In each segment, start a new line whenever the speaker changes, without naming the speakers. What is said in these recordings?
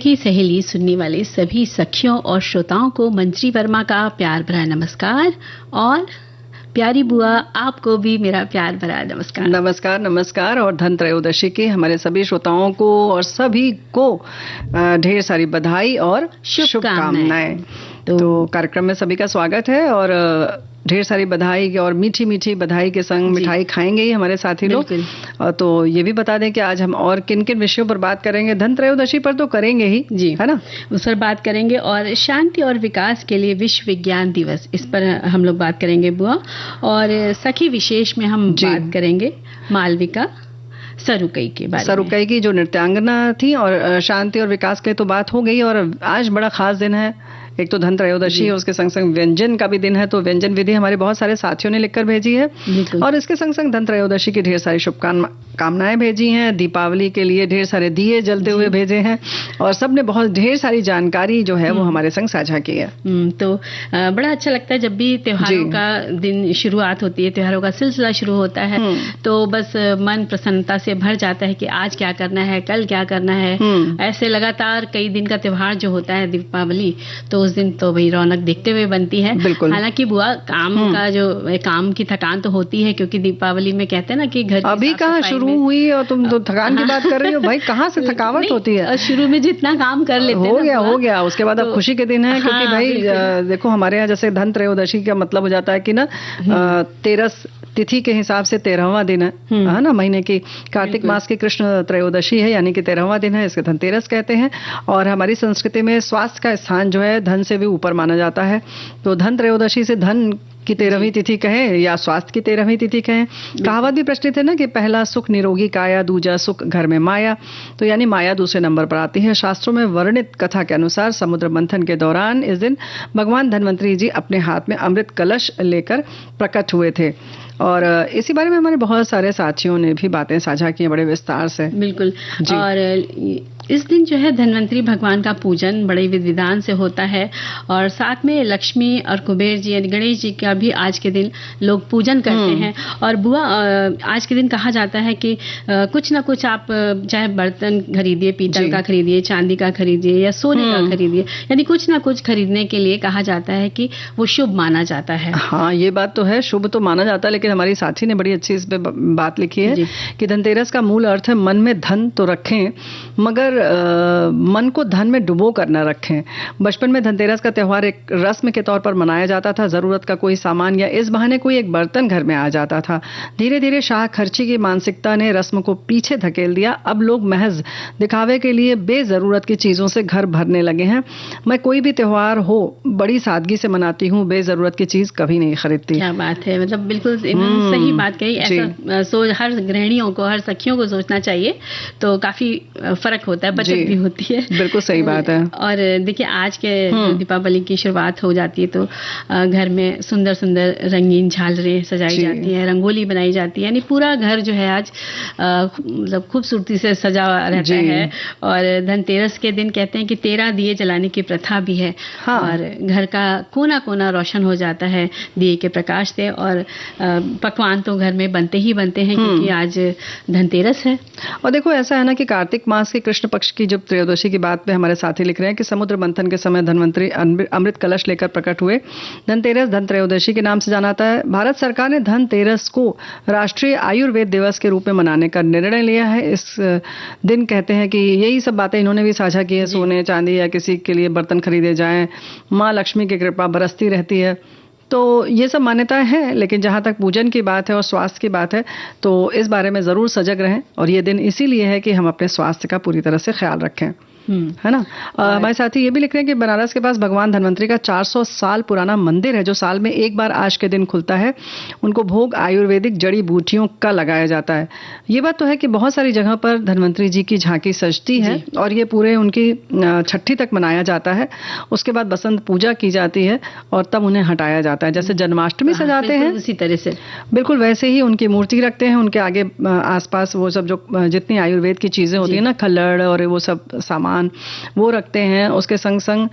सखी सहेली सुनने वाले सभी सखियों और श्रोताओं को मंजरी वर्मा का प्यार भरा नमस्कार और प्यारी बुआ आपको भी मेरा प्यार भरा नमस्कार।
नमस्कार नमस्कार और धन त्रयोदशी की हमारे सभी श्रोताओं को और सभी को ढेर सारी बधाई और शुभकामनाएं। तो कार्यक्रम में सभी का स्वागत है और ढेर सारी बधाई और मीठी मीठी बधाई के संग मिठाई खाएंगे ही हमारे साथी लोग। तो ये भी बता दें कि आज हम और किन किन विषयों पर बात करेंगे। धन त्रयोदशी पर तो करेंगे ही जी, है ना,
उस पर बात करेंगे और शांति और विकास के लिए विश्व विज्ञान दिवस, इस पर हम लोग बात करेंगे बुआ। और सखी विशेष में हम बात करेंगे मालविका सरुकई के बारे में।
सरुकई की जो नृत्यांगना थी और शांति और विकास की तो बात हो गई। और आज बड़ा खास दिन है, एक तो धन त्रयोदशी है, उसके संग संग व्यंजन का भी दिन है। तो व्यंजन विधि हमारे बहुत सारे साथियों ने लिखकर भेजी है और इसके संग संग धन त्रयोदशी की ढेर सारी शुभकामनाएं भेजी हैं। दीपावली के लिए ढेर सारे दिए जलते हुए भेजे हैं और सबने बहुत ढेर सारी जानकारी जो है वो हमारे संग साझा की है।
तो बड़ा अच्छा लगता है जब भी त्योहारों का दिन शुरुआत होती है, त्योहारों का सिलसिला शुरू होता है तो बस मन प्रसन्नता से भर जाता है कि आज क्या करना है, कल क्या करना है। ऐसे लगातार कई दिन का त्योहार जो होता है दीपावली, तो उस दिन तो भाई रौनक देखते हुए बनती है। हालांकि बुआ काम की थकान तो होती है, क्योंकि दीपावली में कहते हैं ना कि घर
अभी कहाँ शुरू हुई और तुम तो थकान की बात कर रही हो। भाई कहाँ से थकावट होती है,
शुरू में जितना काम कर लेते
हो गया उसके बाद अब खुशी के दिन है। क्योंकि भाई देखो हमारे यहाँ जैसे धन त्रयोदशी का मतलब हो जाता है कि ना 13 तिथि के हिसाब से 13वां दिन है ना, महीने की कार्तिक मास की कृष्ण त्रयोदशी है, यानी कि 13वां दिन है, इसके धनतेरस कहते हैं। और हमारी संस्कृति में स्वास्थ्य का स्थान जो है धन से भी ऊपर माना जाता है। तो धन त्रयोदशी से धन की 13वीं तिथि कहें या स्वास्थ्य की 13वीं तिथि कहें। कहावत भी प्रचलित है ना कि पहला सुख निरोगी काया, दूजा सुख घर में माया। तो यानी माया दूसरे नंबर पर आती है। शास्त्रों में वर्णित कथा के अनुसार समुद्र मंथन के दौरान इस दिन भगवान धन्वंतरी जी अपने हाथ में अमृत कलश लेकर प्रकट हुए थे। और इसी बारे में हमारे बहुत सारे साथियों ने भी बातें साझा की हैं बड़े विस्तार से।
बिल्कुल। और इस दिन जो है धन्वंतरी भगवान का पूजन बड़े विधि विधान से होता है और साथ में लक्ष्मी और कुबेर जी यानी गणेश जी का भी आज के दिन लोग पूजन करते हैं। और बुआ आज के दिन कहा जाता है कि कुछ ना कुछ आप चाहे बर्तन खरीदिए, पीतल का खरीदिए, चांदी का खरीदिए या सोने का खरीदिए, यानी कुछ ना कुछ खरीदने के लिए कहा जाता है कि वो शुभ माना जाता है।
हाँ, ये बात तो है, शुभ तो माना जाता है। लेकिन हमारी साथी ने बड़ी अच्छी इस पे बात लिखी है कि धनतेरस का मूल अर्थ है मन में धन तो रखें मगर मन को धन में डुबो कर न रखें। बचपन में धनतेरस का त्यौहार एक रस्म के तौर पर मनाया जाता था। जरूरत का कोई सामान या इस बहाने कोई एक बर्तन घर में आ जाता था। धीरे धीरे शाह खर्ची की मानसिकता ने रस्म को पीछे धकेल दिया। अब लोग महज दिखावे के लिए बेजरूरत की चीजों से घर भरने लगे हैं। मैं कोई भी त्योहार हो बड़ी सादगी से मनाती हूँ, बेजरूरत की चीज कभी नहीं खरीदती।
क्या बात है, मतलब बिल्कुल सही बात कही। ऐसा सोच हर गृहिणियों को, हर सखियों को सोचना चाहिए, तो काफी फर्क होता है, बचत भी होती है।
बिल्कुल सही बात है।
और देखिए आज के दीपावली की शुरुआत हो जाती है तो घर में सुंदर सुंदर रंगीन झालरें सजाई जाती है, रंगोली बनाई जाती है, यानी पूरा घर जो है आज मतलब खूबसूरती से सजा रहता है। और धनतेरस के दिन कहते हैं कि 13 दिए जलाने की प्रथा भी है। और घर का कोना कोना रोशन हो जाता है दिए के प्रकाश से। और पकवान तो घर में बनते ही बनते हैं क्योंकि आज धनतेरस है।
और देखो ऐसा है ना कि कार्तिक मास के कृष्ण पक्ष की जब त्रयोदशी की बात पे हमारे साथी लिख रहे हैं कि समुद्र मंथन के समय धन्वंतरी अमृत कलश लेकर प्रकट हुए। धनतेरस धन त्रयोदशी के नाम से जाना जाता है। भारत सरकार ने धनतेरस को राष्ट्रीय आयुर्वेद दिवस के रूप में मनाने का निर्णय लिया है। इस दिन कहते हैं कि यही सब बातें इन्होंने भी साझा की है, सोने चांदी या किसी के लिए बर्तन खरीदे जाएं, माँ लक्ष्मी की कृपा बरसती रहती है। तो ये सब मान्यताएं हैं। लेकिन जहाँ तक पूजन की बात है और स्वास्थ्य की बात है तो इस बारे में ज़रूर सजग रहें। और ये दिन इसीलिए है कि हम अपने स्वास्थ्य का पूरी तरह से ख्याल रखें, है ना। हमारे साथी ये भी लिख रहे हैं कि बनारस के पास भगवान धन्वंतरी का 400 साल पुराना मंदिर है जो साल में एक बार आज के दिन खुलता है। उनको भोग आयुर्वेदिक जड़ी बूटियों का लगाया जाता है। ये बात तो है कि बहुत सारी जगह पर धन्वंतरी जी की झांकी सजती है और ये पूरे उनकी छठी तक मनाया जाता है। उसके बाद बसंत पूजा की जाती है और तब उन्हें हटाया जाता है। जैसे जन्माष्टमी सजाते हैं
उसी तरह से
बिल्कुल वैसे ही उनकी मूर्ति रखते हैं। उनके आगे आसपास वो सब जो जितनी आयुर्वेद की चीजें होती है ना, खल्लड़ और वो सब सामान वो रखते हैं। उसके संग संग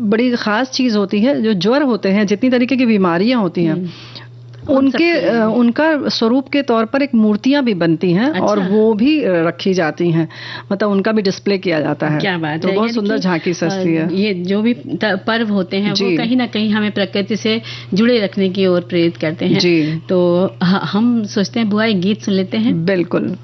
बड़ी खास चीज होती है जो ज्वर होते हैं, जितनी तरीके की बीमारियां होती हैं उनका स्वरूप के तौर पर एक मूर्तियां भी बनती हैं। अच्छा। और वो भी रखी जाती हैं, मतलब उनका भी डिस्प्ले किया जाता है।
क्या बात
तो
है,
बहुत सुंदर झांकी सजती है।
ये जो भी पर्व होते हैं वो कहीं ना कहीं हमें प्रकृति से जुड़े रखने की ओर प्रेरित करते हैं जी। तो हम सोचते हैं बुआ एक गीत सुन लेते हैं।
बिल्कुल।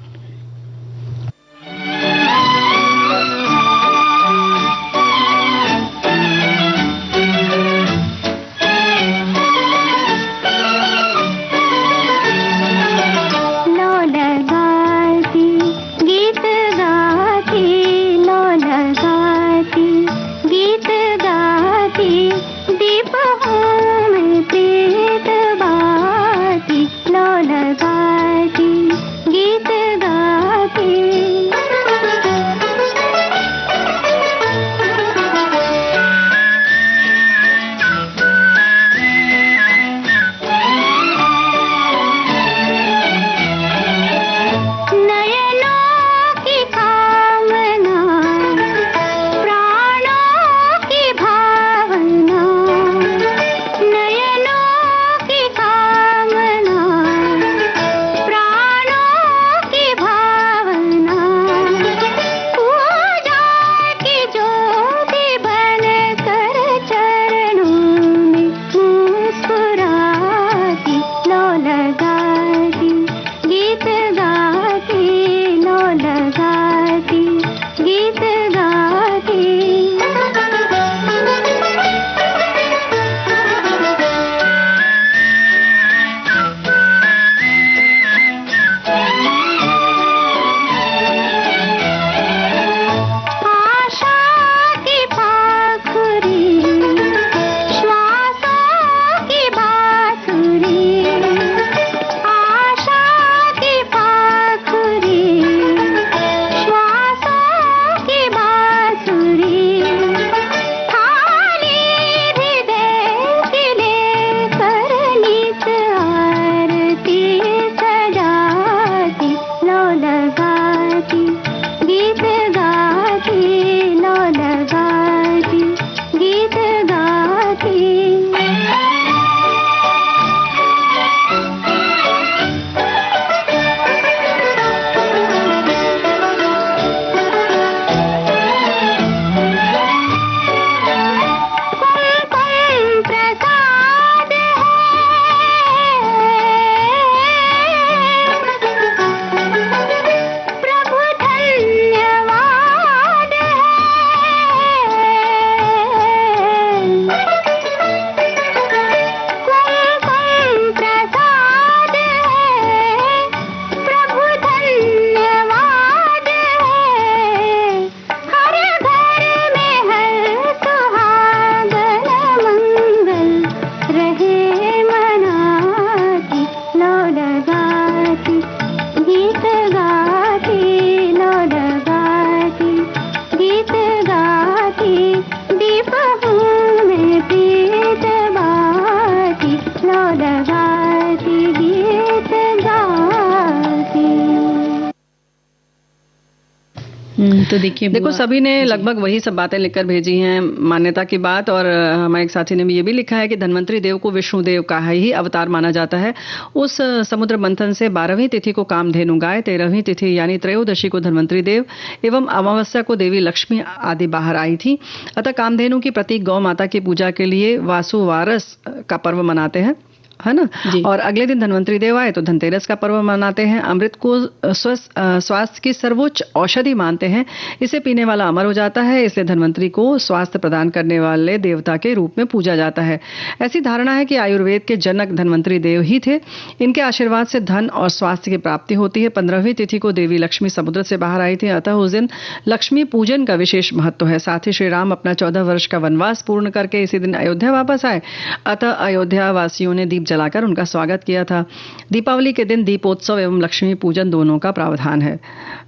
तो देखो
सभी ने लगभग वही सब बातें लिखकर भेजी हैं, मान्यता की बात। और हमारे एक साथी ने भी ये भी लिखा है कि धन्वंतरी देव को विष्णुदेव का ही अवतार माना जाता है। उस समुद्र मंथन से 12वीं तिथि को कामधेनु गाय, 13वीं तिथि यानी त्रयोदशी को धन्वंतरी देव एवं अमावस्या को देवी लक्ष्मी आदि बाहर आई थी। अतः कामधेनु की प्रतीक गौ माता की पूजा के लिए वासुवारस का पर्व मनाते हैं, है ना। और अगले दिन धन्वंतरी देव आए तो धनतेरस का पर्व मनाते हैं। अमृत को स्वास्थ्य की सर्वोच्च औषधि मानते हैं। इसे पीने वाला अमर हो जाता है, इसलिए धन्वंतरी को स्वास्थ्य प्रदान करने वाले देवता के रूप में पूजा जाता है। ऐसी धारणा है कि आयुर्वेद के जनक धन्वंतरी देव ही थे। इनके आशीर्वाद से धन और स्वास्थ्य की प्राप्ति होती है। 15वीं तिथि को देवी लक्ष्मी समुद्र से बाहर आई थी, अतः उस दिन लक्ष्मी पूजन का विशेष महत्व है। साथ ही श्री राम अपना 14 वर्ष का वनवास पूर्ण करके इसी दिन अयोध्या वापस आए, अतः अयोध्या वासियों ने दीप जलाकर उनका स्वागत किया था। दीपावली के दिन दीपोत्सव एवं लक्ष्मी पूजन दोनों का प्रावधान है।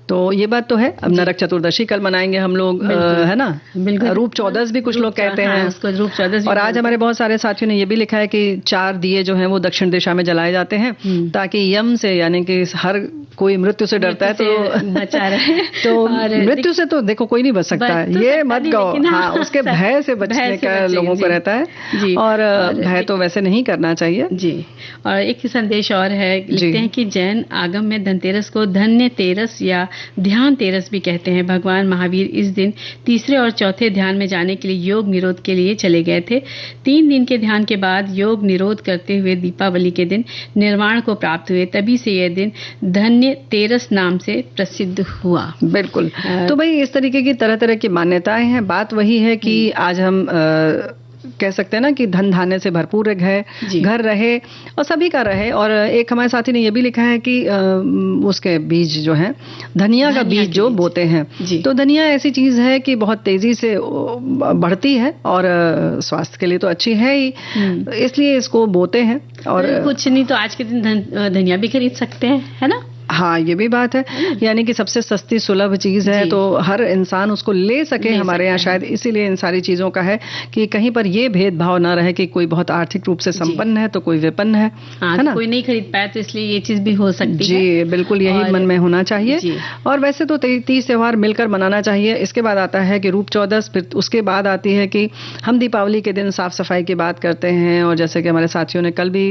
तो ये बात तो है। अब नरक चतुर्दशी कल मनाएंगे हम लोग, है ना। रूप चौदस भी कुछ लोग कहते हैं
उसको, रूप चौदस।
और आज हमारे बहुत सारे साथियों ने ये भी लिखा है कि 4 दिए जो हैं वो दक्षिण दिशा में जलाए जाते हैं, ताकि यम से यानी कि हर कोई मृत्यु से डरता है तो
बचा रहे
तो मृत्यु से तो देखो कोई नहीं बच सकता है, ये मत कहो। हाँ, उसके भय से बचने का लोगों को रहता है और भय तो वैसे नहीं करना चाहिए
जी। और एक संदेश और है, लिखते हैं कि जैन आगम में धनतेरस को धन्य तेरस या ध्यान तेरस भी कहते हैं। भगवान महावीर इस दिन तीसरे और चौथे ध्यान में जाने के लिए योग निरोध के लिए चले गए थे। 3 दिन के ध्यान के बाद योग निरोध करते हुए दीपावली के दिन निर्वाण को प्राप्त हुए, तभी से यह दिन धन्य तेरस नाम से प्रसिद्ध हुआ।
बिल्कुल। तो भाई इस तरीके की तरह तरह की मान्यताएं हैं। बात वही है कि आज हम कह सकते हैं ना कि धन धान्य से भरपूर घर रहे और सभी का रहे। और एक हमारे साथी ने ये भी लिखा है कि उसके बीज जो है धनिया का बीज जो बोते हैं, तो धनिया ऐसी चीज है कि बहुत तेजी से बढ़ती है और स्वास्थ्य के लिए तो अच्छी है ही, इसलिए इसको बोते हैं। और
कुछ नहीं तो आज के दिन धनिया भी खरीद सकते हैं, है ना।
हाँ, ये भी बात है, यानी कि सबसे सस्ती सुलभ चीज है तो हर इंसान उसको ले सके हमारे यहाँ। शायद इसीलिए इन सारी चीजों का है कि कहीं पर ये भेदभाव ना रहे कि कोई बहुत आर्थिक रूप से संपन्न है तो कोई विपन्न है ना।
कोई नहीं खरीद पाया तो इसलिए ये चीज भी हो सकती है।
जी बिल्कुल, यही मन में होना चाहिए। और वैसे तो 30 त्योहार मिलकर मनाना चाहिए। इसके बाद आता है कि रूप चौदस, फिर उसके बाद आती है कि हम दीपावली के दिन साफ सफाई की बात करते हैं। और जैसे कि हमारे साथियों ने कल भी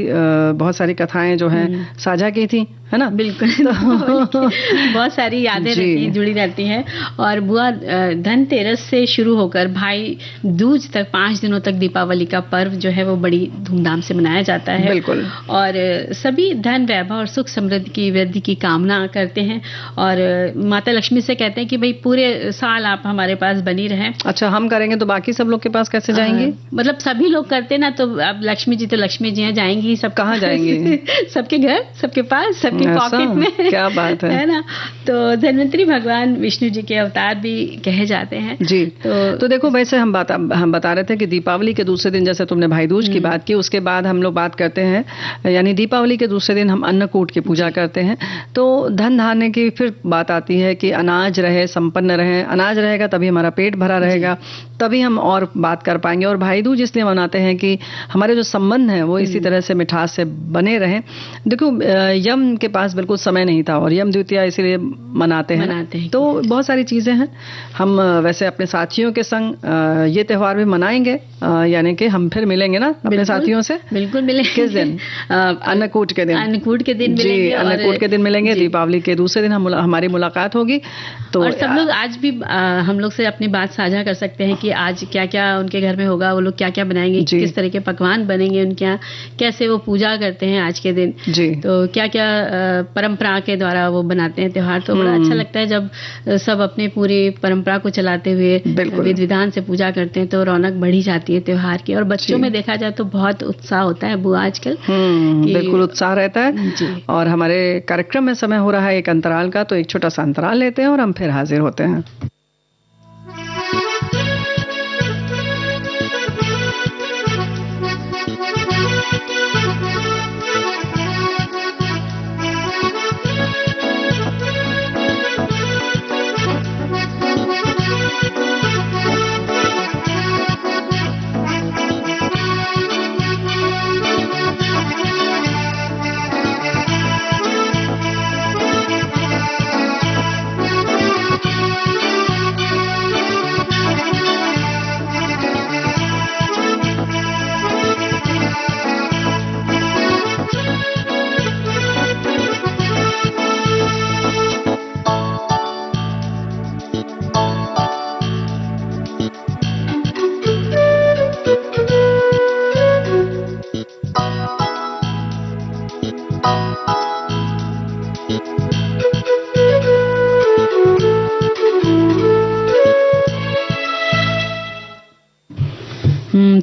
बहुत सारी कथाएं जो हैं साझा की थी, है ना।
बिल्कुल। बहुत सारी यादें रहती हैं, जुड़ी रहती हैं। और बुआ, धनतेरस से शुरू होकर भाई दूज तक 5 दिनों तक दीपावली का पर्व जो है वो बड़ी धूमधाम से मनाया जाता है।
बिल्कुल।
और सभी धन वैभव और सुख समृद्धि की वृद्धि की कामना करते हैं और माता लक्ष्मी से कहते हैं कि भाई पूरे साल आप हमारे पास बनी रहें।
अच्छा, हम करेंगे तो बाकी सब लोग के पास कैसे जाएंगे?
मतलब सभी लोग करते ना, तो अब लक्ष्मी जी तो लक्ष्मी जी हैं, जाएंगी सब।
कहाँ जाएंगे?
सबके घर, सबके पास, सबके पॉकेट में।
क्या बात है
ना। तो धन्वंतरी भगवान विष्णु जी के अवतार भी कहे जाते हैं
जी। तो देखो, वैसे हम बता रहे थे कि दीपावली के दूसरे दिन, जैसे तुमने भाई दूज की बात की, उसके बाद हम लोग बात करते हैं, यानी दीपावली के दूसरे दिन हम अन्नकूट की पूजा करते हैं। तो धन धान्य की फिर बात आती है कि अनाज रहे, संपन्न रहे। अनाज रहेगा तभी हमारा पेट भरा रहेगा, तभी हम और बात कर पाएंगे। और भाई दूज इसलिए मनाते हैं कि हमारे जो संबंध हैं वो इसी तरह से मिठास से बने रहें। देखो, यम के पास बिल्कुल समय नहीं था और यम द्वितीया इसीलिए मनाते हैं। तो बहुत सारी चीजें हैं। हम वैसे अपने साथियों के संग ये त्योहार भी मनाएंगे, यानी कि हम फिर मिलेंगे ना अपने साथियों से।
बिल्कुल मिलेंगे।
किस दिन? अन्नकूट के दिन।
अन्नकूट के दिन
जी, अन्नकूट के दिन मिलेंगे। दीपावली के दूसरे दिन हमारी मुलाकात होगी। तो
और सब लोग आज भी हम लोग से अपनी बात साझा कर सकते हैं कि आज क्या क्या उनके घर में होगा, वो लोग क्या क्या बनाएंगे, किस तरह के पकवान बनेंगे उनके यहाँ, कैसे वो पूजा करते हैं आज के दिन
जी।
तो क्या क्या परंपरा के द्वारा वो बनाते हैं त्योहार। तो बड़ा अच्छा लगता है जब सब अपने पूरी परंपरा को चलाते हुए विधि विधान से पूजा करते हैं, तो रौनक बढ़ी जाती है त्योहार की। और बच्चों में देखा जाए तो बहुत उत्साह होता है बुआ आजकल।
बिल्कुल उत्साह रहता है। और हमारे कार्यक्रम में समय हो रहा है एक अंतराल का, तो एक छोटा सा अंतराल लेते हैं और हम फिर हाजिर होते हैं।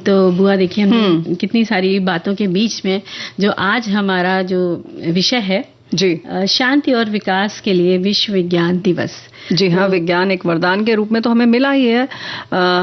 तो बुआ देखिए हम कितनी सारी बातों के बीच में जो आज हमारा जो विषय है
जी,
शांति और विकास के लिए विश्व विज्ञान दिवस।
जी हाँ, विज्ञान एक वरदान के रूप में तो हमें मिला ही है।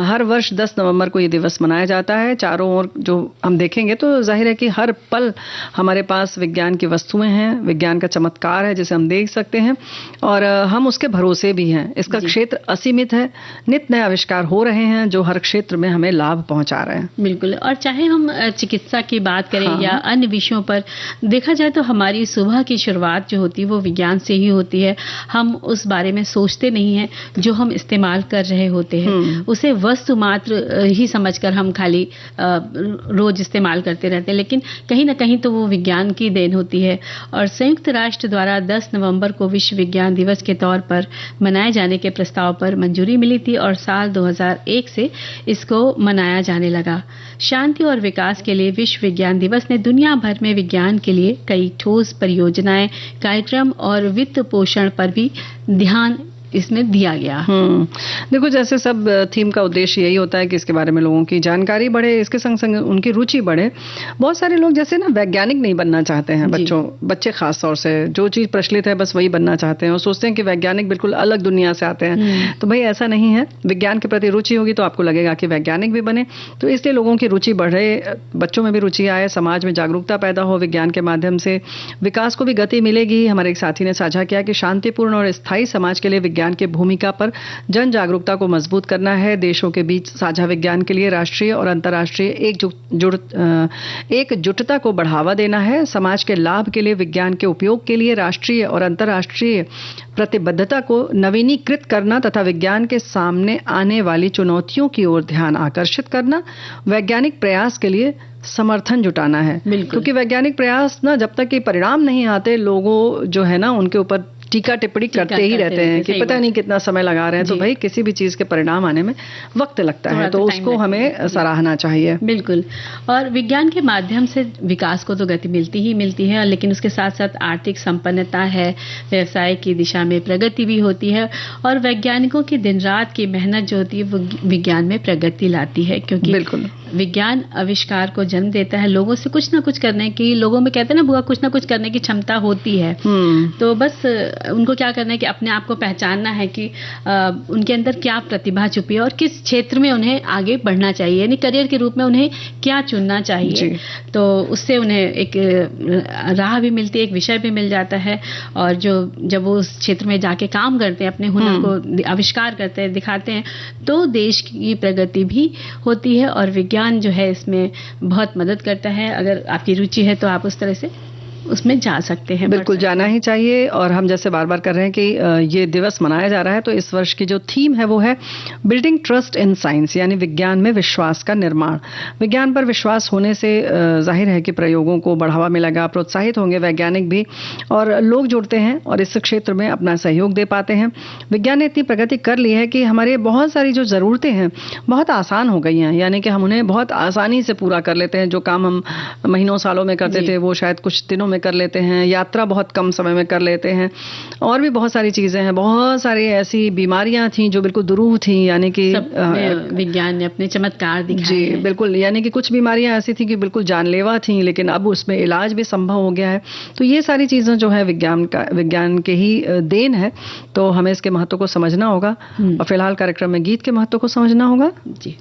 हर वर्ष 10 नवंबर को ये दिवस मनाया जाता है। चारों ओर जो हम देखेंगे तो जाहिर है कि हर पल हमारे पास विज्ञान की वस्तुएं हैं, विज्ञान का चमत्कार है जिसे हम देख सकते हैं और हम उसके भरोसे भी हैं। इसका क्षेत्र असीमित है, नित नए आविष्कार हो रहे हैं जो हर क्षेत्र में हमें लाभ पहुंचा रहे हैं।
बिल्कुल। और चाहे हम चिकित्सा की बात करें या अन्य विषयों पर देखा जाए तो हमारी सुबह की शुरुआत जो होती है वो विज्ञान से ही होती है। हम उस बारे में सोचते नहीं हैं, जो हम इस्तेमाल कर रहे होते हैं उसे वस्तु मात्र ही समझकर हम खाली रोज इस्तेमाल करते रहते हैं, लेकिन कहीं ना कहीं तो वो विज्ञान की देन होती है। और संयुक्त राष्ट्र द्वारा 10 नवंबर को विश्व विज्ञान दिवस के तौर पर मनाए जाने के प्रस्ताव पर मंजूरी मिली थी और साल 2001 से इसको मनाया जाने लगा। शांति और विकास के लिए विश्व विज्ञान दिवस ने दुनिया भर में विज्ञान के लिए कई ठोस परियोजनाएं, कार्यक्रम और वित्त पोषण पर भी ध्यान इसमें दिया गया।
देखो, जैसे सब थीम का उद्देश्य यही होता है कि इसके बारे में लोगों की जानकारी बढ़े, इसके संग संग उनकी रुचि बढ़े। बहुत सारे लोग जैसे ना वैज्ञानिक नहीं बनना चाहते हैं, बच्चे खास तौर से जो चीज प्रचलित है बस वही बनना चाहते हैं और सोचते हैं कि वैज्ञानिक बिल्कुल अलग दुनिया से आते हैं। तो भाई ऐसा नहीं है। विज्ञान के प्रति रुचि होगी तो आपको लगेगा कि वैज्ञानिक भी बने। तो इसलिए लोगों की रुचि बढ़े, बच्चों में भी रुचि आए, समाज में जागरूकता पैदा हो, विज्ञान के माध्यम से विकास को भी गति मिलेगी। हमारे एक साथी ने साझा किया कि शांतिपूर्ण और स्थायी समाज के लिए विज्ञान की भूमिका पर जन जागरूकता को मजबूत करना है। देशों के बीच साझा विज्ञान के लिए राष्ट्रीय और अंतर्राष्ट्रीय एकजुटता को बढ़ावा देना है। समाज के लाभ के लिए विज्ञान के उपयोग के लिए राष्ट्रीय और अंतर्राष्ट्रीय प्रतिबद्धता को नवीनीकृत करना तथा विज्ञान के सामने आने वाली चुनौतियों की ओर ध्यान आकर्षित करना, वैज्ञानिक प्रयास के लिए समर्थन जुटाना है। क्योंकि वैज्ञानिक प्रयास ना जब तक कि परिणाम नहीं आते, लोगों जो है ना उनके ऊपर टीका टिप्पणी करते ही रहते हैं कि पता नहीं कितना समय लगा रहे हैं। तो भाई किसी भी चीज के परिणाम आने में वक्त लगता है, तो उसको हमें सराहना चाहिए।
बिल्कुल। और विज्ञान के माध्यम से विकास को तो गति मिलती ही मिलती है, लेकिन उसके साथ साथ आर्थिक संपन्नता है, व्यवसाय की दिशा में प्रगति भी होती है और वैज्ञानिकों की दिन रात की मेहनत जो होती है वो विज्ञान में प्रगति लाती है। क्योंकि बिल्कुल विज्ञान आविष्कार को जन्म देता है। लोगों से कुछ ना कुछ करने की, लोगों में कहते हैं ना बुआ, कुछ ना कुछ करने की क्षमता होती है। तो बस उनको क्या करना है कि अपने आप को पहचानना है कि उनके अंदर क्या प्रतिभा छुपी है और किस क्षेत्र में उन्हें आगे बढ़ना चाहिए, यानी करियर के रूप में उन्हें क्या चुनना चाहिए। तो उससे उन्हें एक राह भी मिलती है, एक विषय भी मिल जाता है और जब वो उस क्षेत्र में जाके काम करते हैं, अपने हुनर को आविष्कार करते हैं, दिखाते हैं, तो देश की प्रगति भी होती है और विज्ञान जो है इसमें बहुत मदद करता है। अगर आपकी रुचि है तो आप उस तरह से उसमें जा सकते हैं।
बिल्कुल जाना ही चाहिए। और हम जैसे बार बार कर रहे हैं कि ये दिवस मनाया जा रहा है, तो इस वर्ष की जो थीम है वो है बिल्डिंग ट्रस्ट इन साइंस, यानी विज्ञान में विश्वास का निर्माण। विज्ञान पर विश्वास होने से जाहिर है कि प्रयोगों को बढ़ावा मिलेगा, प्रोत्साहित होंगे वैज्ञानिक भी और लोग जुड़ते हैं और इस क्षेत्र में अपना सहयोग दे पाते हैं। विज्ञान ने इतनी प्रगति कर ली है कि हमारे बहुत सारी जो ज़रूरतें हैं बहुत आसान हो गई हैं, यानी कि हम उन्हें बहुत आसानी से पूरा कर लेते हैं। जो काम हम महीनों सालों में करते थे वो शायद कुछ दिनों में कर लेते हैं, यात्रा बहुत कम समय में कर लेते हैं और भी बहुत सारी चीजें हैं। बहुत सारी ऐसी बीमारियां थी जो बिल्कुल दुरूह थी, यानी कि
विज्ञान ने अपने चमत्कार दिखाए।
जी बिल्कुल, यानी कि कुछ बीमारियां ऐसी थी कि बिल्कुल जानलेवा थी, लेकिन अब उसमें इलाज भी संभव हो गया है। तो ये सारी चीजें जो है विज्ञान के ही देन है, तो हमें इसके महत्व को समझना होगा और फिलहाल कार्यक्रम में गीत के महत्व को समझना होगा।
जी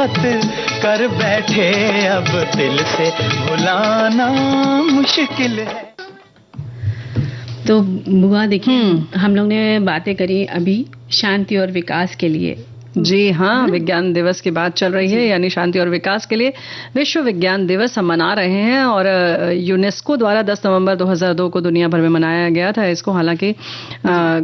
बात कर बैठे, अब दिल से भुलाना मुश्किल है।
तो बुआ देखिए, हम लोग ने बातें करी अभी शांति और विकास के लिए।
जी हाँ, विज्ञान दिवस की बात चल रही है, यानी शांति और विकास के लिए विश्व विज्ञान दिवस हम मना रहे हैं। और यूनेस्को द्वारा 10 नवंबर 2002 को दुनिया भर में मनाया गया था इसको। हालांकि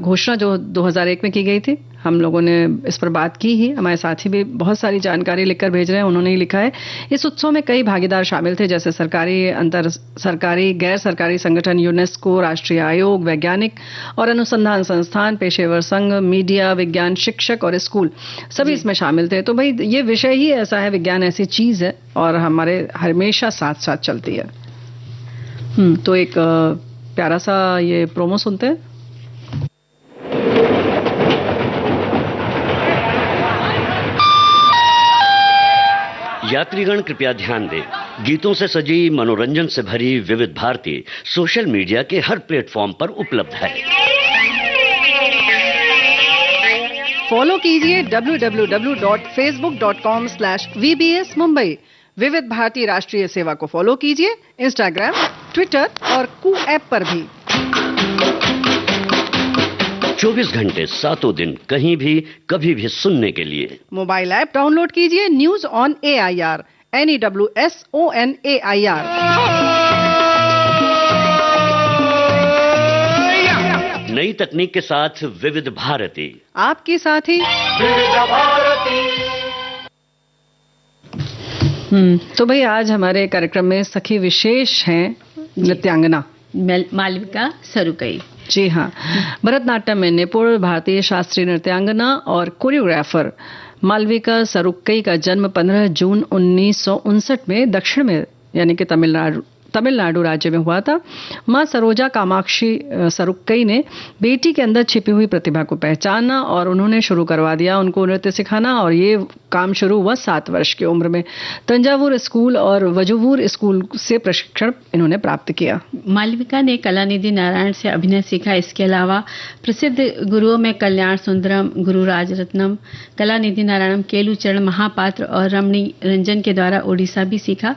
घोषणा जो 2001 में की गई थी, हम लोगों ने इस पर बात की ही। हमारे साथी भी बहुत सारी जानकारी लिखकर भेज रहे हैं, उन्होंने ही लिखा है, इस उत्सव में कई भागीदार शामिल थे, जैसे सरकारी, अंतर सरकारी, गैर सरकारी संगठन, यूनेस्को, राष्ट्रीय आयोग, वैज्ञानिक और अनुसंधान संस्थान, पेशेवर संघ, मीडिया, विज्ञान शिक्षक और स्कूल, सभी इसमें शामिल थे। तो भाई ये विषय ही ऐसा है, विज्ञान ऐसी चीज है और हमारे हमेशा साथ साथ चलती है। तो एक प्यारा सा ये प्रोमो सुनते हैं।
यात्रीगण कृपया ध्यान दें, गीतों से सजी, मनोरंजन से भरी विविध भारती सोशल मीडिया के हर प्लेटफॉर्म पर उपलब्ध है।
फॉलो कीजिए www.facebook.com/VBS Mumbai। विविध भारती राष्ट्रीय सेवा को फॉलो कीजिए इंस्टाग्राम, ट्विटर और कू ऐप पर भी।
24 घंटे 7 दिन कहीं भी कभी भी सुनने के लिए
मोबाइल ऐप डाउनलोड कीजिए, न्यूज ऑन AIR, NEWSONAIR।
नई तकनीक के साथ विविध भारती,
आपके साथी
विविध भारती।
तो भाई आज हमारे कार्यक्रम में सखी विशेष हैं नृत्यांगना
मालविका सरुकई।
जी हाँ, भरतनाट्यम में निपुण भारतीय शास्त्रीय नृत्यांगना और कोरियोग्राफर मालविका सरुक्कई का जन्म 15 जून 1959 में दक्षिण में यानी कि तमिलनाडु राज्य में हुआ था। मां सरोजा कामाक्षी सरुक्कई ने बेटी के अंदर छिपी हुई प्रतिभा को पहचाना और उन्होंने शुरू करवा दिया उनको नृत्य सिखाना, और ये काम शुरू हुआ 7 वर्ष की उम्र में। तंजावुर स्कूल और वजुवूर स्कूल से प्रशिक्षण इन्होंने प्राप्त किया।
मालविका ने कलानिधि नारायण से अभिनय सीखा। इसके अलावा प्रसिद्ध गुरुओं में कल्याण सुंदरम, गुरु राजरत्नम, कलानिधि नारायणम, केलुचरण महापात्र और रमणी रंजन के द्वारा ओडिशा भी सीखा।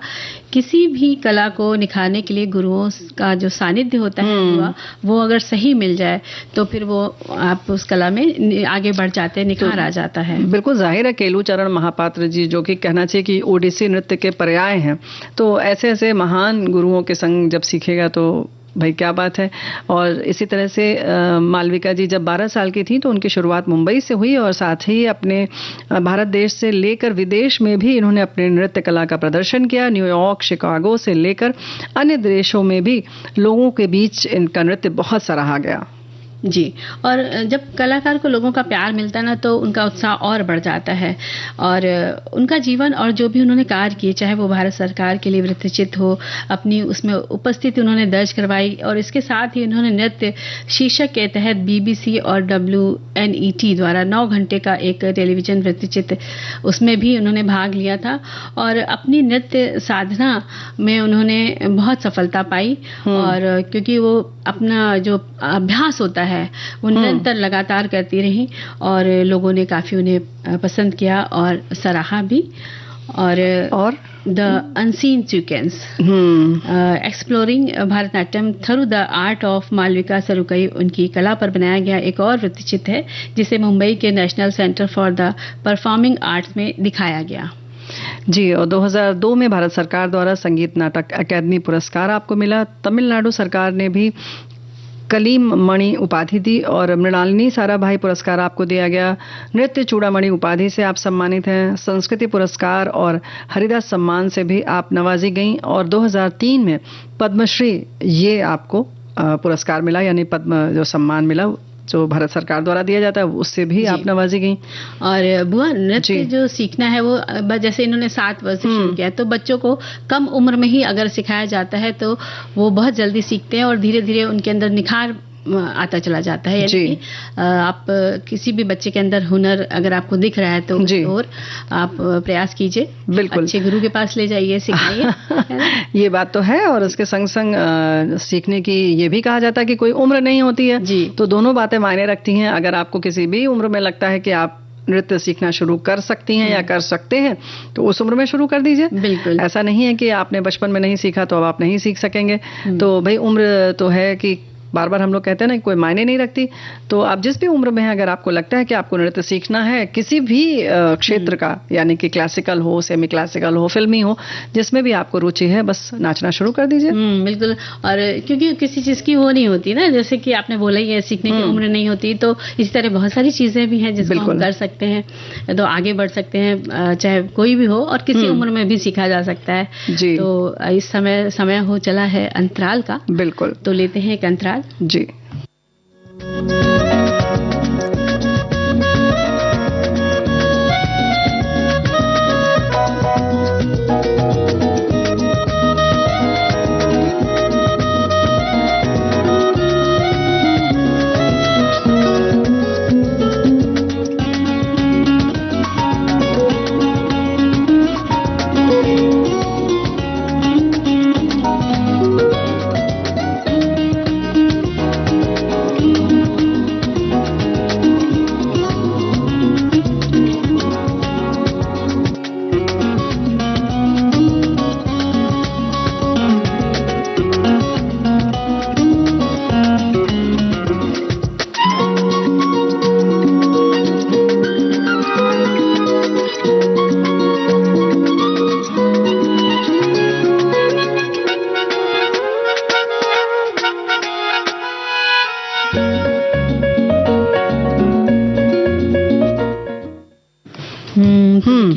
किसी भी कला को निखारने के लिए गुरुओं का जो सानिध्य होता है वो अगर सही मिल जाए तो फिर वो आप उस कला में आगे बढ़ जाते हैं, निखार आ जाता है।
बिल्कुल जाहिर है, केलुचरण महापात्र जी जो कि कहना चाहिए कि ओडिसी नृत्य के पर्याय हैं, तो ऐसे ऐसे महान गुरुओं के संग जब सीखेगा तो भाई क्या बात है। और इसी तरह से मालविका जी जब 12 साल की थी तो उनकी शुरुआत मुंबई से हुई और साथ ही अपने भारत देश से लेकर विदेश में भी इन्होंने अपने नृत्य कला का प्रदर्शन किया। न्यूयॉर्क, शिकागो से लेकर अन्य देशों में भी लोगों के बीच इनका नृत्य बहुत सराहा गया।
जी, और जब कलाकार को लोगों का प्यार मिलता है ना तो उनका उत्साह और बढ़ जाता है। और उनका जीवन और जो भी उन्होंने कार्य किए, चाहे वो भारत सरकार के लिए वृत्तचित्र हो, अपनी उसमें उपस्थिति उन्होंने दर्ज करवाई, और इसके साथ ही उन्होंने नृत्य शीर्षक के तहत BBC और WNET द्वारा 9 घंटे का एक टेलीविजन वृत्तचित्र, उसमें भी उन्होंने भाग लिया था। और अपनी नृत्य साधना में उन्होंने बहुत सफलता पाई, और क्योंकि वो अपना जो अभ्यास होता है वो निरंतर लगातार करती रही और लोगों ने काफी उन्हें पसंद किया और सराहा भी। और the unseen sequence exploring Bharatanatyam through the art of Malavika Sarukkai, उनकी कला पर बनाया गया एक और वृत्तचित्र है जिसे मुंबई के national centre for the performing arts में दिखाया गया।
जी, और 2002 में भारत सरकार द्वारा संगीत नाटक अकादमी पुरस्कार आपको मिला। तमिलनाडु सरकार ने भी कलीम मणि उपाधि दी और मृणालिनी साराभाई पुरस्कार आपको दिया गया। नृत्य चूड़ामणि उपाधि से आप सम्मानित हैं। संस्कृति पुरस्कार और हरिदास सम्मान से भी आप नवाजी गईं और 2003 में पद्मश्री ये आपको पुरस्कार मिला, यानी पद्म जो सम्मान मिला जो भारत सरकार द्वारा दिया जाता है उससे भी आप नवाजी गई।
और बुआ, नृत्य जो सीखना है वो जैसे इन्होंने 7 वर्ष से शुरू किया, तो बच्चों को कम उम्र में ही अगर सिखाया जाता है तो वो बहुत जल्दी सीखते हैं और धीरे धीरे उनके अंदर निखार आता चला जाता है। यानी कि आप किसी भी बच्चे के अंदर हुनर अगर आपको दिख रहा है तो और आप प्रयास कीजिए,
बिल्कुल
अच्छे गुरु के पास ले जाइए, सिखाइए।
ये बात तो है, और उसके संग संग सीखने की ये भी कहा जाता है कि कोई उम्र नहीं होती है।
जी,
तो दोनों बातें मायने रखती हैं। अगर आपको किसी भी उम्र में लगता है कि आप नृत्य सीखना शुरू कर सकती हैं या कर सकते हैं तो उस उम्र में शुरू कर दीजिए।
बिल्कुल।
ऐसा नहीं है कि आपने बचपन में नहीं सीखा तो अब आप नहीं सीख सकेंगे। तो भाई उम्र तो है कि बार बार हम लोग कहते हैं ना कोई मायने नहीं रखती। तो आप जिस भी उम्र में हैं अगर आपको लगता है कि आपको नृत्य सीखना है किसी भी क्षेत्र का, यानी कि क्लासिकल हो, सेमी क्लासिकल हो, फिल्मी हो, जिसमें भी आपको रुचि है बस नाचना शुरू कर दीजिए।
बिल्कुल। और क्योंकि किसी चीज की वो नहीं होती ना, जैसे कि आपने बोला ही है सीखने की उम्र नहीं होती, तो इसी तरह बहुत सारी चीजें भी हैं जिसको हम कर सकते हैं, तो आगे बढ़ सकते हैं, चाहे कोई भी हो और किसी उम्र में भी सीखा जा सकता है
जी।
तो इस समय हो चला है अंतराल का।
बिल्कुल।
तो लेते हैं एक अंतराल
जी।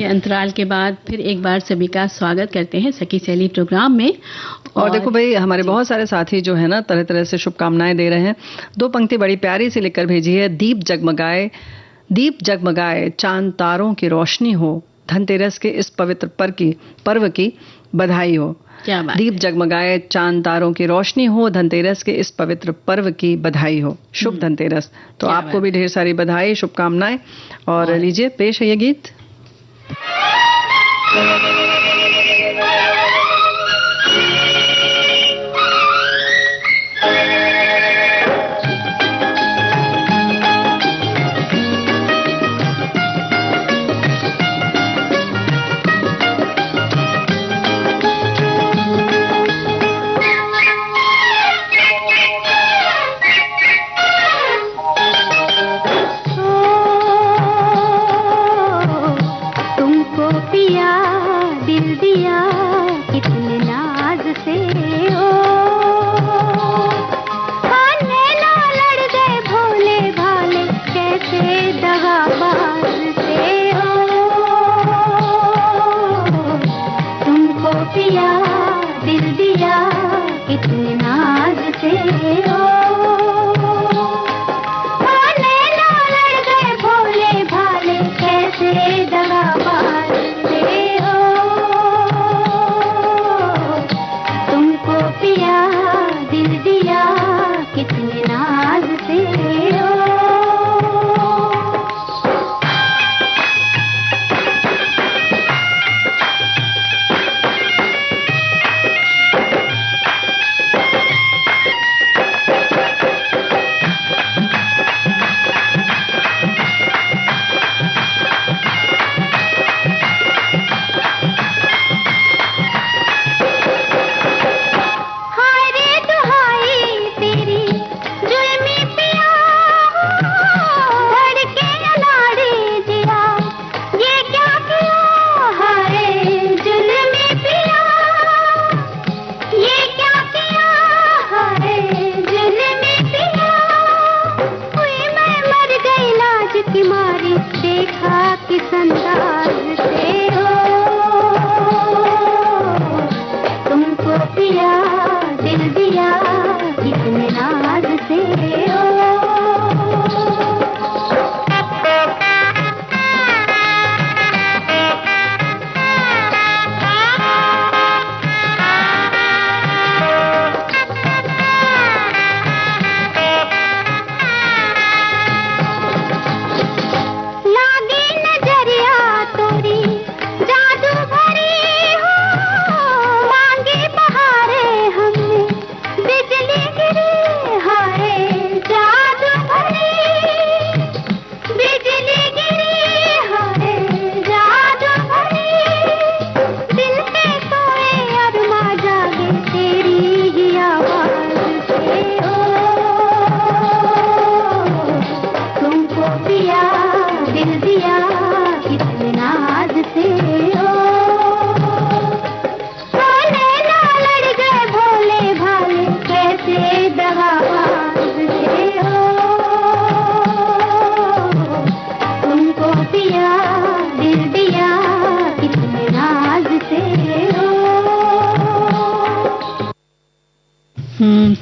अंतराल के बाद फिर एक बार सभी का स्वागत करते हैं सखी सहेली प्रोग्राम में।
और देखो भाई हमारे बहुत सारे साथी जो है ना तरह तरह से शुभकामनाएं दे रहे हैं। दो पंक्ति बड़ी प्यारी सी लिखकर भेजी है। दीप जगमगाए चांद तारों की रोशनी हो, धनतेरस के इस पवित्र पर्व की बधाई हो।
क्या बात।
दीप जगमगाए चांद तारों की रोशनी हो, धनतेरस के इस पवित्र पर्व की बधाई हो। शुभ धनतेरस। तो आपको भी ढेर सारी बधाई, शुभकामनाएं। और लीजिए पेश है ये गीत।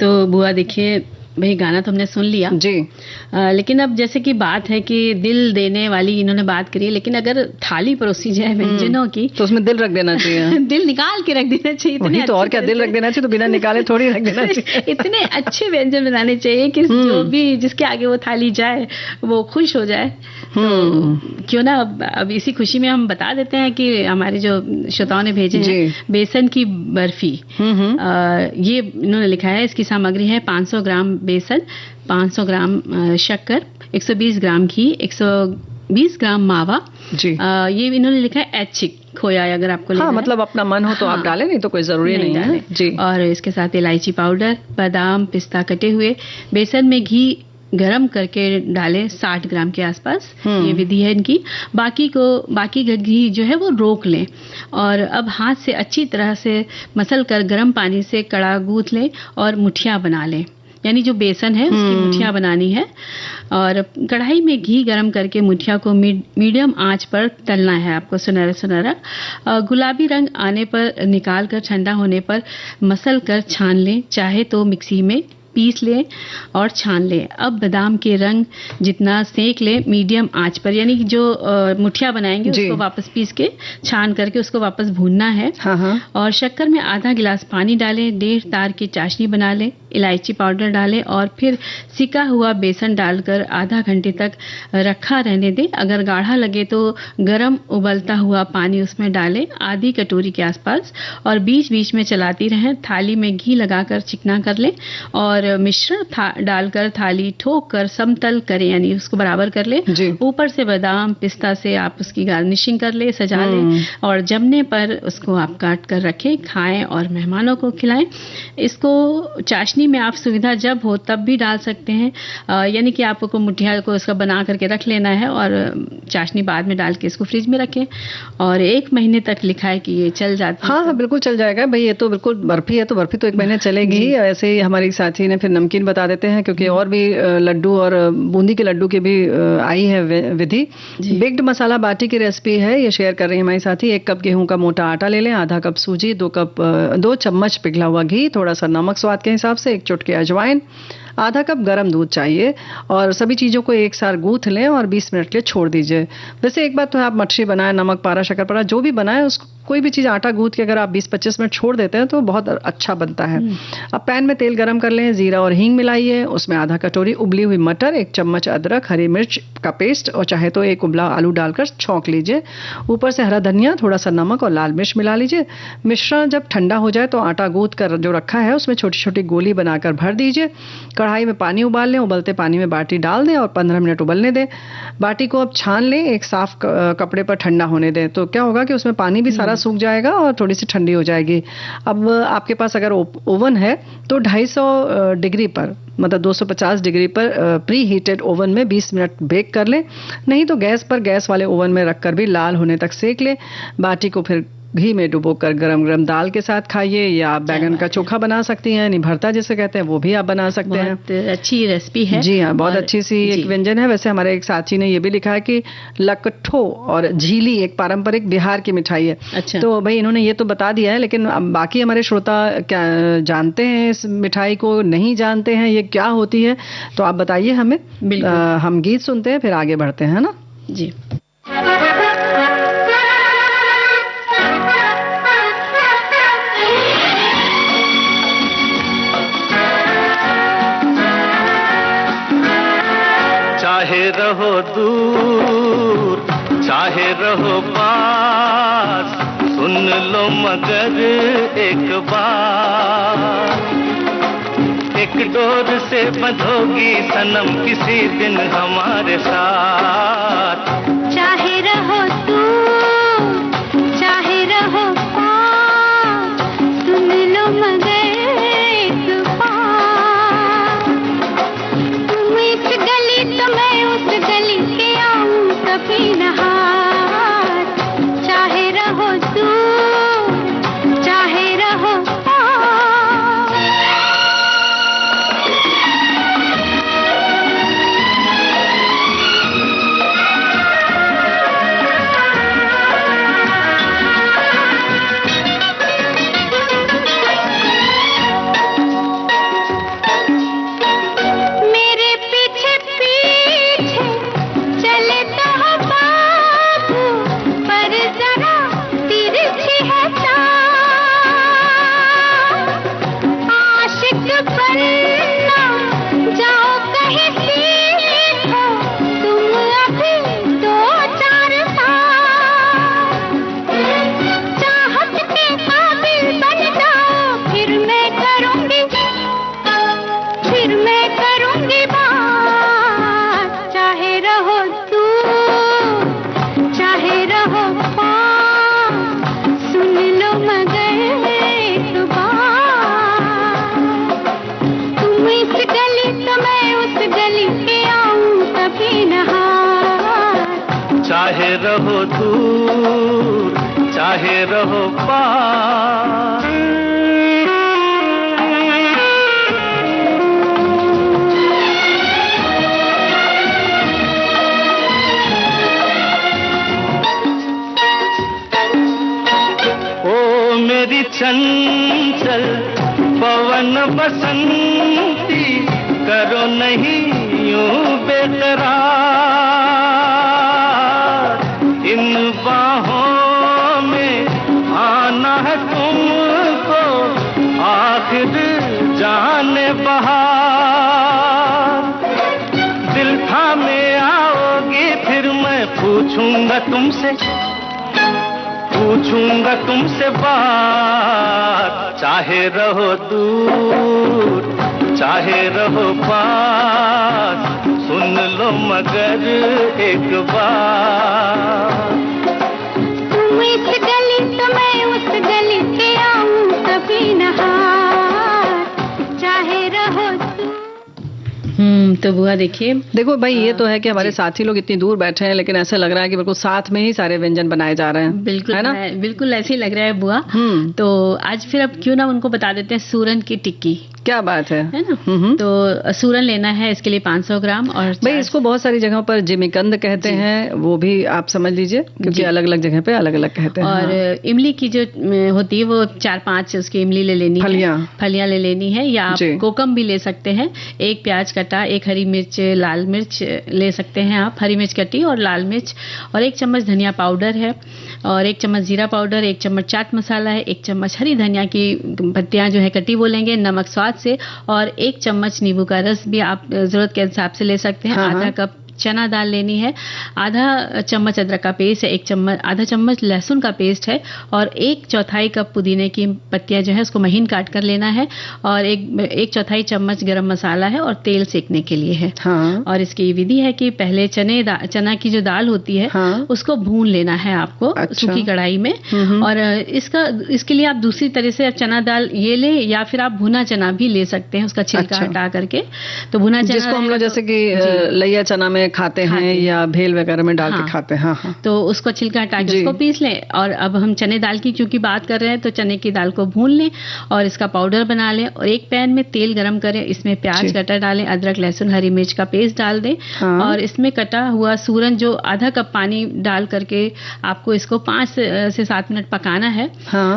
तो बुआ देखिए भाई गाना तो हमने सुन लिया
जी।
लेकिन अब जैसे कि बात है कि दिल देने वाली इन्होंने बात करी है, लेकिन अगर थाली परोसी जाए व्यंजनों की
तो उसमें दिल रख देना चाहिए।
दिल निकाल के रख देना चाहिए।
वही तो, और क्या, दिल रख देना चाहिए, तो बिना निकाले थोड़ी रख देना चाहिए।
इतने अच्छे व्यंजन बनाने चाहिए कि जो भी जिसके आगे वो थाली जाए वो खुश हो जाए। तो क्यों ना अब इसी खुशी में हम बता देते हैं कि हमारे जो श्रोताओं ने भेजे हैं बेसन की बर्फी। ये इन्होंने लिखा है, इसकी सामग्री है 500 ग्राम बेसन, 500 ग्राम शक्कर, 120 ग्राम घी, 120 ग्राम मावा जी। ये इन्होंने लिखा है ऐच्छिक खोया, अगर आपको लेना है।
मतलब अपना मन हो तो आप डालें, नहीं तो कोई जरूरी नहीं है जी।
और इसके साथ इलायची पाउडर, बादाम, पिस्ता कटे हुए, बेसन में घी गरम करके डालें 60 ग्राम के आसपास। ये विधि है इनकी। बाकी घी जो है वो रोक लें और अब हाथ से अच्छी तरह से मसल कर गर्म पानी से कड़ा गूंथ लें और मुठिया बना लें। यानी जो बेसन है उसकी मुठिया बनानी है और कढ़ाई में घी गरम करके मुठिया को मीडियम आंच पर तलना है आपको, सुनहरा सुनहरा। गुलाबी रंग आने पर निकाल कर ठंडा होने पर मसल कर छान लें, चाहे तो मिक्सी में पीस लें और छान लें। अब बादाम के रंग जितना सेक लें मीडियम आंच पर, यानी जो मुठिया बनाएंगे उसको वापस पीस के छान करके उसको वापस भूनना है। और शक्कर में आधा गिलास पानी डालें, 1.5 तार की चाशनी बना लें, इलायची पाउडर डालें और फिर सिका हुआ बेसन डालकर आधा घंटे तक रखा रहने दें। अगर गाढ़ा लगे तो गर्म उबलता हुआ पानी उसमें डालें, आधी कटोरी के आसपास, और बीच बीच में चलाती रहें। थाली में घी लगाकर चिकना कर लें और मिश्रण डालकर थाली ठोक कर समतल करें, यानी उसको बराबर कर ले। ऊपर से बादाम पिस्ता से आप उसकी गार्निशिंग कर ले, सजा ले और जमने पर उसको आप काट कर रखें, खाएं और मेहमानों को खिलाएं। इसको चाशनी में आप सुविधा जब हो तब भी डाल सकते हैं, यानी कि आपको मुठिया को इसका बना करके रख लेना है और चाशनी बाद में डाल के इसको फ्रिज में रखें और 1 महीने तक लिखा है कि ये चल जाती है।
हाँ, बिल्कुल चल जाएगा भाई। ये तो बिल्कुल बर्फी है तो बर्फी तो 1 महीने चलेगी ही। ऐसे ही हमारी साथी फिर नमकीन बता देते हैं, क्योंकि और भी लड्डू और बूंदी के लड्डू की भी आई है विधि। बेक्ड मसाला बाटी की रेसिपी है, ये शेयर कर रही है हमारी साथी। 1 कप गेहूं का मोटा आटा ले लें, आधा कप सूजी, 2 चम्मच पिघला हुआ घी, थोड़ा सा नमक स्वाद के हिसाब से, 1 चुटकी अजवाइन, आधा कप गरम दूध चाहिए और सभी चीज़ों को एक साथ गूंथ लें और 20 मिनट के लिए छोड़ दीजिए। वैसे एक बात तो आप मठरी बनाएं, नमक पारा, शक्कर पारा जो भी बनाएं, उसको कोई भी चीज़ आटा गूंथ के अगर आप 20-25 मिनट छोड़ देते हैं तो बहुत अच्छा बनता है। अब पैन में तेल गरम कर लें, जीरा और हींग मिलाइए, उसमें आधा कटोरी उबली हुई मटर, 1 चम्मच अदरक, हरी मिर्च का पेस्ट और चाहे तो 1 उबला आलू डालकर छौंक लीजिए। ऊपर से हरा धनिया, थोड़ा सा नमक और लाल मिर्च मिला लीजिए। मिश्रण जब ठंडा हो जाए तो आटा गूंथ कर जो रखा है उसमें छोटी छोटी गोली बनाकर भर दीजिए। कढ़ाई में पानी उबाल लें, उबलते पानी में बाटी डाल दें और 15 मिनट उबलने दें। बाटी को अब छान लें, एक साफ कपड़े पर ठंडा होने दें। तो क्या होगा कि उसमें पानी भी सारा सूख जाएगा और थोड़ी सी ठंडी हो जाएगी। अब आपके पास अगर ओवन है तो 250 डिग्री पर, मतलब 250 डिग्री पर प्री हीटेड ओवन में 20 मिनट बेक कर लें। नहीं तो गैस पर, गैस वाले ओवन में रखकर भी लाल होने तक सेक लें। बाटी को फिर घी में डुबोकर गरम गरम दाल के साथ खाइए, या बैगन का चोखा बना सकती हैं, यानी भरता जिसे कहते हैं, वो भी आप बना सकते हैं।
बहुत अच्छी रेसिपी है।
जी हाँ, बहुत अच्छी सी एक व्यंजन है। वैसे हमारे एक साथी ने ये भी लिखा है कि लकठो और झीली एक पारंपरिक बिहार की मिठाई है।
अच्छा।
तो भाई इन्होंने ये तो बता दिया है, लेकिन बाकी हमारे श्रोता क्या जानते हैं इस मिठाई को, नहीं जानते हैं ये क्या होती है, तो आप बताइए हमें। हम गीत सुनते हैं फिर आगे बढ़ते हैं ना
जी।
चाहे रहो दूर चाहे रहो पास, सुन लो मगर एक बार, एक डोर से बंधोगी सनम किसी दिन हमारे साथ।
चाहे रहो दूर चाहे रहो पास, सुन लो मगर एक बार, तुम इस गली तो मैं उस गली के आऊं कभी नहा। चाहे रहो दूर चाहे रहो
चाहे रहो दूर चाहे रहो पास। ओ मेरी चंचल पवन बसंती करो नहीं यूं बेकरार, इन बाहों में आना है तुमको आखिर जाने बहार। दिल थामे आओगी फिर मैं पूछूंगा तुमसे बात। चाहे रहो दूर चाहे रहो पास, सुन लो मगर एक बार।
तुम इस गली तो मैं उस गली के आऊं कभी नहार, चाहे रहो
तो बुआ देखिए,
देखो भाई ये तो है कि हमारे साथी लोग इतनी दूर बैठे हैं, लेकिन ऐसा लग रहा है कि बिल्कुल साथ में ही सारे व्यंजन बनाए जा रहे हैं।
बिल्कुल
है ना?
बिल्कुल ऐसे ही लग रहा है बुआ। तो आज फिर अब क्यों ना उनको बता देते हैं सूरन की टिक्की।
क्या बात है
ना? तो सूरन लेना है, इसके लिए 500 ग्राम। और
भाई इसको बहुत सारी जगहों पर जिमीकंद कहते हैं, वो भी आप समझ लीजिए, क्योंकि अलग अलग जगह पे अलग अलग कहते हैं।
और इमली की जो होती है वो 4-5 उसकी इमली ले लेनी है, फलियां ले लेनी है, या आप कोकम भी ले सकते हैं। एक प्याज कटा, एक हरी मिर्च, लाल मिर्च ले सकते हैं आप, हरी मिर्च कटी और लाल मिर्च, और 1 चम्मच धनिया पाउडर है, और 1 चम्मच जीरा पाउडर, 1 चम्मच चाट मसाला है, 1 चम्मच हरी धनिया की पत्तियां जो है कटी वो लेंगे, नमक स्वाद से, और 1 चम्मच नींबू का रस भी आप जरूरत के हिसाब से ले सकते हैं। आधा कप चना दाल लेनी है, आधा चम्मच अदरक का पेस्ट है, आधा चम्मच लहसुन का पेस्ट है, और 1/4 कप पुदीने की पत्तियां जो है उसको महीन काट कर लेना है, और 1/4 चम्मच गरम मसाला है, और तेल सेकने के लिए है। और इसकी विधि है कि पहले चना की जो दाल होती है उसको भून लेना है आपको सूखी कढ़ाई में। और इसके लिए आप दूसरी तरह से चना दाल ये ले, या फिर आप भुना चना भी ले सकते हैं, उसका छिलका हटा करके। तो भुना चना
जिसको हम लोग जैसे कि लैया चना में खाते हैं या भेल वगैरह में डाल के खाते हैं। हाँ।
तो उसको छिलका हटा के उसको पीस लें। और अब हम चने दाल की क्योंकि बात कर रहे हैं, तो चने की दाल को भून लें और इसका पाउडर बना लें, और एक पैन में तेल गरम करें, इसमें प्याज कटा डालें, अदरक लहसुन हरी मिर्च का पेस्ट डाल दें, और इसमें कटा हुआ सूरन जो आधा कप पानी डाल करके आपको इसको 5 से 7 मिनट पकाना है।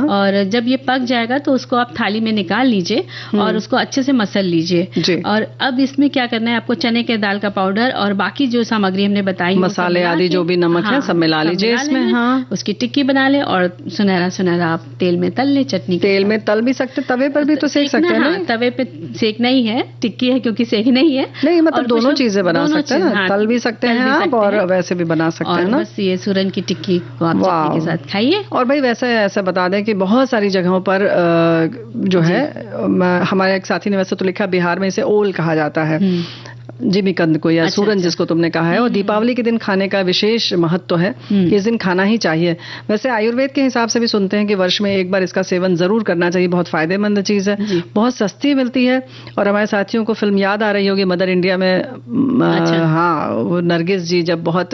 और जब ये पक जाएगा तो उसको आप थाली में निकाल लीजिए और उसको अच्छे से मसल लीजिए। और अब इसमें क्या करना है आपको, चने के दाल का पाउडर और बाकी जो सामग्री हमने बताई,
मसाले आदि जो भी नमक है सब मिला लीजिए इसमें।
उसकी टिक्की बना ले और सुनहरा सुनहरा आप तेल में तल ले। चटनी
तेल में तल भी सकते, तवे पर भी तो सेक सकते हैं ना?
तवे पे सेकना ही है, टिक्की है क्योंकि सेकना ही है।
नहीं मतलब दोनों चीजें बना सकते हैं ना, तल भी सकते हैं आप और वैसे भी बना सकते हैं ना।
बस ये सूरन की टिक्की को आप चटनी के साथ खाइए।
और भाई वैसे ऐसा बता दें कि बहुत सारी जगहों पर जो है, हमारे एक साथी ने वैसे तो लिखा बिहार में इसे ओल कहा जाता है, जिमीकंद को, या सूरन जिसको तुमने कहा है। और दीपावली के दिन खाने का विशेष महत्व है, इस दिन खाना ही चाहिए। वैसे आयुर्वेद के हिसाब से भी सुनते हैं कि वर्ष में एक बार इसका सेवन जरूर करना चाहिए, बहुत फायदेमंद चीज है, बहुत सस्ती मिलती है। और हमारे साथियों को फिल्म याद आ रही होगी मदर इंडिया में। हाँ, वो नरगिस जी जब बहुत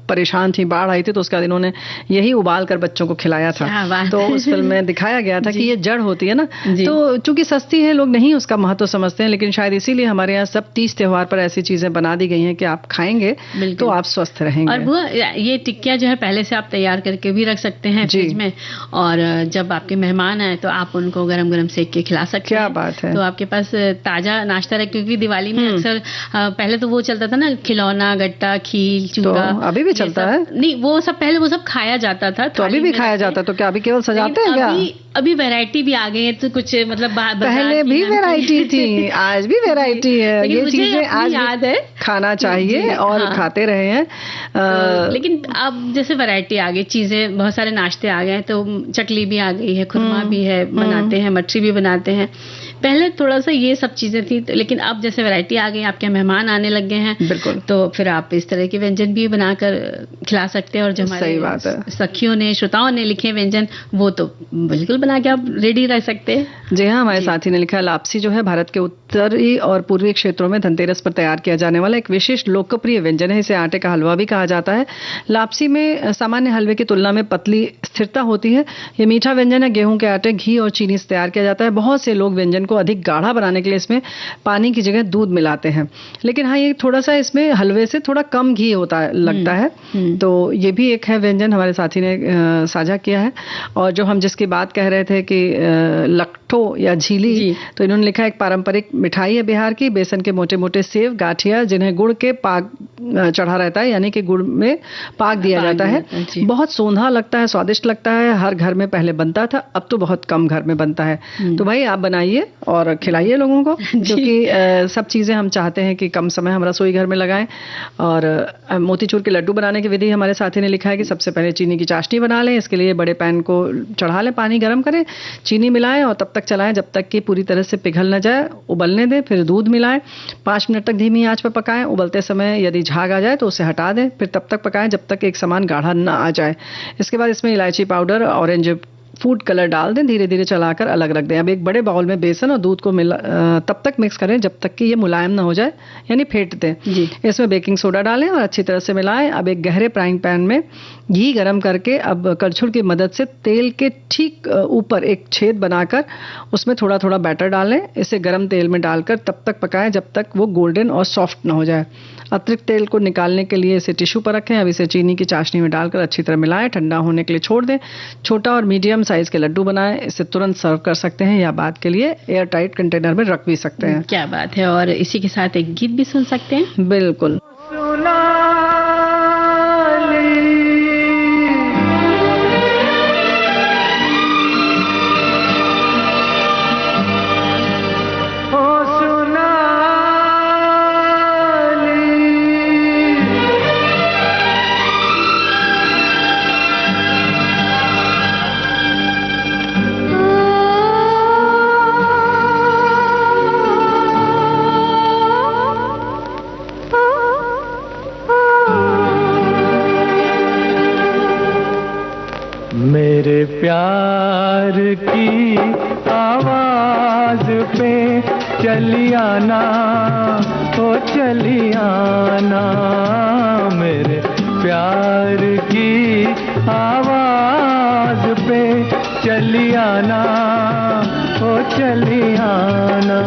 परेशान थी, बाढ़ आई थी, तो उसके बाद इन्होंने यही उबाल कर बच्चों को खिलाया था। तो उस फिल्म में दिखाया गया था कि ये जड़ होती है ना, तो चूंकि सस्ती है लोग नहीं उसका महत्व समझते हैं, लेकिन शायद इसीलिए हमारे यहाँ सब 30 त्योहार पर ऐसी चीजें बना दी गई हैं कि आप खाएंगे तो आप स्वस्थ रहेंगे।
और वो ये टिक्कियां जो है पहले से आप तैयार करके भी रख सकते हैं फ्रिज में, और जब आपके मेहमान आए तो आप उनको गरम गरम सेक के खिला सकते हैं।
क्या बात है।
तो आपके पास ताजा नाश्ता रहे, क्योंकि दिवाली में अक्सर पहले तो वो चलता था ना, खिलौना, गट्टा, खील, चूका।
तो अभी भी चलता है?
नहीं, वो सब पहले वो सब खाया जाता था।
तो अभी भी खाया जाता, तो क्या अभी केवल सजाते हैं क्या?
अभी वैरायटी भी आ गई है, तो कुछ मतलब
पहले भी वैरायटी थी, आज भी वैरायटी है। ये चीजें आज
याद है,
खाना चाहिए और खाते रहे हैं।
लेकिन अब जैसे वैरायटी आ गई, चीजें बहुत सारे नाश्ते आ गए हैं, तो चकली भी आ गई है, खुरमा भी है, बनाते हैं, मठरी भी बनाते हैं। पहले थोड़ा सा ये सब चीजें थी, लेकिन अब जैसे वैरायटी आ गई, आपके मेहमान आने लग गए हैं,
बिल्कुल,
तो फिर आप इस तरह के व्यंजन भी बनाकर खिला सकते हैं। और जो हमारे सखियों ने, श्रोताओं ने लिखे व्यंजन, वो तो बिल्कुल बना के आप रेडी रह सकते हैं।
जी हाँ, हमारे साथी ने लिखा, लापसी जो है भारत के उत्तरी और पूर्वी क्षेत्रों में धनतेरस पर तैयार तैयार किया जाने वाला एक विशेष लोकप्रिय व्यंजन है। इसे आटे का हलवा भी कहा जाता है। लापसी में सामान्य हलवे की तुलना में पतली स्थिरता होती है। ये मीठा व्यंजन है। गेहूं के आटे, घी और चीनी से तैयार किया जाता है। बहुत से लोग व्यंजन को अधिक गाढ़ा बनाने के लिए इसमें पानी की जगह दूध मिलाते हैं, लेकिन हाँ, ये थोड़ा सा इसमें हलवे से थोड़ा कम घी होता लगता है। तो ये भी एक है व्यंजन हमारे साथी ने साझा किया है। और जो हम जिसकी बात कह रहे थे कि लट्ठो या झीली, तो इन्होंने लिखा है एक पारंपरिक मिठाई है बिहार की। बेसन के मोटे मोटे सेव, गाठिया, जिन्हें गुड़ के पाक चढ़ा रहता है, यानी कि गुड़ में पाक दिया जाता है। बहुत सोंधा लगता है, स्वादिष्ट लगता है। हर घर में पहले बनता था, अब तो बहुत कम घर में बनता है। तो भाई आप बनाइए और खिलाइए लोगों को, क्योंकि सब चीजें हम चाहते हैं कि कम समय हम रसोई घर में लगाएं। और मोतीचूर के लड्डू बनाने की विधि हमारे साथी ने लिखा है कि सबसे पहले चीनी की चाशनी बना लें। इसके लिए बड़े पैन को चढ़ा लें, पानी गर्म करें, चीनी मिलाएं और तब तक चलाएं जब तक कि पूरी तरह से पिघल न जाए। उबलने दें, फिर दूध मिलाएं, 5 मिनट तक धीमी आंच पर पकाएं। उबलते समय यदि झाग आ जाए तो उसे हटा दें, फिर तब तक पकाएं जब तक एक समान गाढ़ा न आ जाए। इसके बाद इसमें इलायची पाउडर, ऑरेंज फूड कलर डाल दें, धीरे धीरे चलाकर अलग रख दें। अब एक बड़े बाउल में बेसन और दूध को तब तक मिक्स करें जब तक कि ये मुलायम ना हो जाए, यानी फेंट दें। इसमें बेकिंग सोडा डालें और अच्छी तरह से मिलाएं। अब एक गहरे फ्राइंग पैन में घी गरम करके अब करछुल की मदद से तेल के ठीक ऊपर एक छेद बनाकर उसमें थोड़ा थोड़ा बैटर डालें। इसे गरम तेल में डालकर तब तक पकाएं जब तक वो गोल्डन और सॉफ्ट ना हो जाए। अतिरिक्त तेल को निकालने के लिए इसे टिश्यू पर रखें। अब इसे चीनी की चाशनी में डालकर अच्छी तरह मिलाएं, ठंडा होने के लिए छोड़ दें। छोटा और मीडियम साइज के लड्डू बनाएं। इसे तुरंत सर्व कर सकते हैं या बाद के लिए एयर टाइट कंटेनर में रख भी सकते हैं।
क्या बात है। और इसी के साथ एक गीत भी सुन सकते हैं।
बिल्कुल।
मेरे प्यार की आवाज पे चली आना, ओ चली आना। मेरे प्यार की आवाज पे चली आना, ओ चली आना।